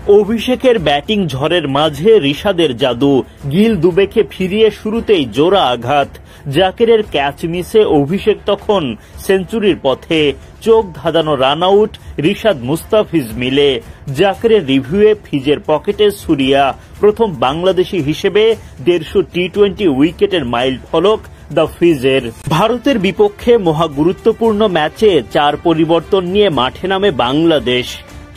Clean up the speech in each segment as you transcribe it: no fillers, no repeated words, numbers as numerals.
অভিষেকের ব্যাটিং ঝড়ের মাঝে রিশাদের জাদু, গিল দুবেকে ফিরিয়ে শুরুতেই জোড়া আঘাত। জাকেরের ক্যাচ মিসে অভিষেক তখন সেঞ্চুরির পথে, চোখ ধাঁধানো রান আউট রিশাদ মুস্তাফিজ মিলে। জাকেরের রিভিউয়ে ফিজের পকেটে সুরিয়া, প্রথম বাংলাদেশি হিসেবে 150 টি-20 উইকেটের মাইল ফলক দ্য ফিজের। ভারতের বিপক্ষে মহা গুরুত্বপূর্ণ ম্যাচে 4 পরিবর্তন নিয়ে মাঠে নামে বাংলাদেশ।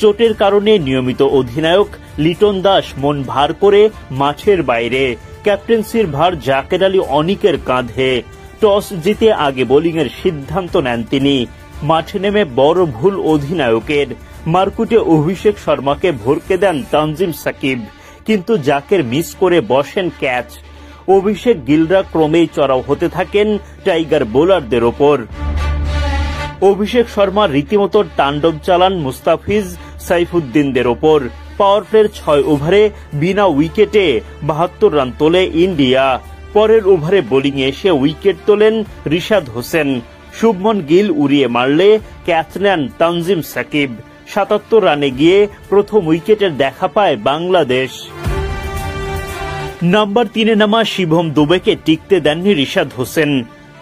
চোটের কারণে নিয়মিত অধিনায়ক লিটন দাস মন ভার করে মাঠের বাইরে। ক্যাপ্টেন্সির ভার জাকের আলী অনিকের কাঁধে। টস জিতে আগে বোলিংয়ের সিদ্ধান্ত নেন তিনি। মাঠে নেমে বড় ভুল অধিনায়কের। মারকুটে অভিষেক শর্মাকে ভরকে দেন তানজিম সাকিব, কিন্তু জাকের মিস করে বসেন ক্যাচ। অভিষেক গিলরা ক্রমেই চড়াও হতে থাকেন টাইগার বোলারদের ওপর। অভিষেক শর্মা রীতিমতো তাণ্ডব চালান মুস্তাফিজ সাইফুদ্দিনদের ওপর। পাওয়ার প্লের 6 ওভারে বিনা উইকেটে 72 রান তোলে ইন্ডিয়া। পরের ওভারে বোলিংয়ে এসে উইকেট তোলেন রিশাদ হোসেন। শুভমন গিল উড়িয়ে মারলে ক্যাচ নেন তানজিম সাকিব। 77 রানে গিয়ে প্রথম উইকেটের দেখা পায় বাংলাদেশ। নাম্বার 3-এ নামা শিবম দুবেকে টিকতে দেননি রিশাদ হোসেন।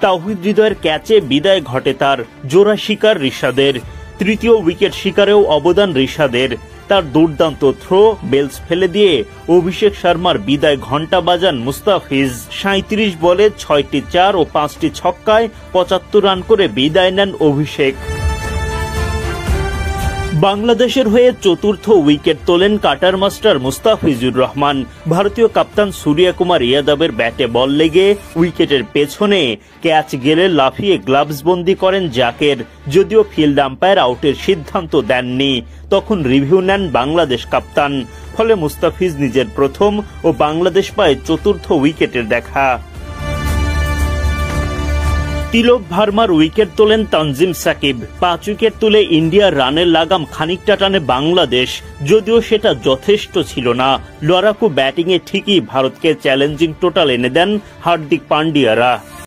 তাওহিদ হৃদয়ের ক্যাচে বিদায় ঘটে তার, জোড়া শিকার রিশাদের। তৃতীয় উইকেট শিকারেও অবদান রিশাদের। তার দুর্দান্ত থ্রো বেলস ফেলে দিয়ে অভিষেক শর্মার বিদায় ঘণ্টা বাজান মুস্তাফিজ। 37 বলে 6টি 4 ও 5টি ছক্কায় 75 রান করে বিদায় নেন অভিষেক। বাংলাদেশের হয়ে চতুর্থ উইকেট তোলেন কাটার মাস্টার মুস্তাফিজুর রহমান। ভারতীয় কাপ্তান সূর্য কুমার ইয়াদবের ব্যাটে বল লেগে উইকেটের পেছনে ক্যাচ গেলে লাফিয়ে গ্লাভস বন্দি করেন জাকের। যদিও ফিল্ড আম্পায়ার আউটের সিদ্ধান্ত দেননি, তখন রিভিউ নেন বাংলাদেশ কাপ্তান। ফলে মুস্তাফিজ নিজের প্রথম ও বাংলাদেশ পায় চতুর্থ উইকেটের দেখা। তিলক ভার্মার উইকেট তোলেন তানজিম সাকিব। 5 উইকেট তুলে ইন্ডিয়ার রানের লাগাম খানিকটা টানে বাংলাদেশ, যদিও সেটা যথেষ্ট ছিল না। লড়াকু ব্যাটিংয়ে ঠিকই ভারতকে চ্যালেঞ্জিং টোটাল এনে দেন হার্দিক পান্ডিয়ারা।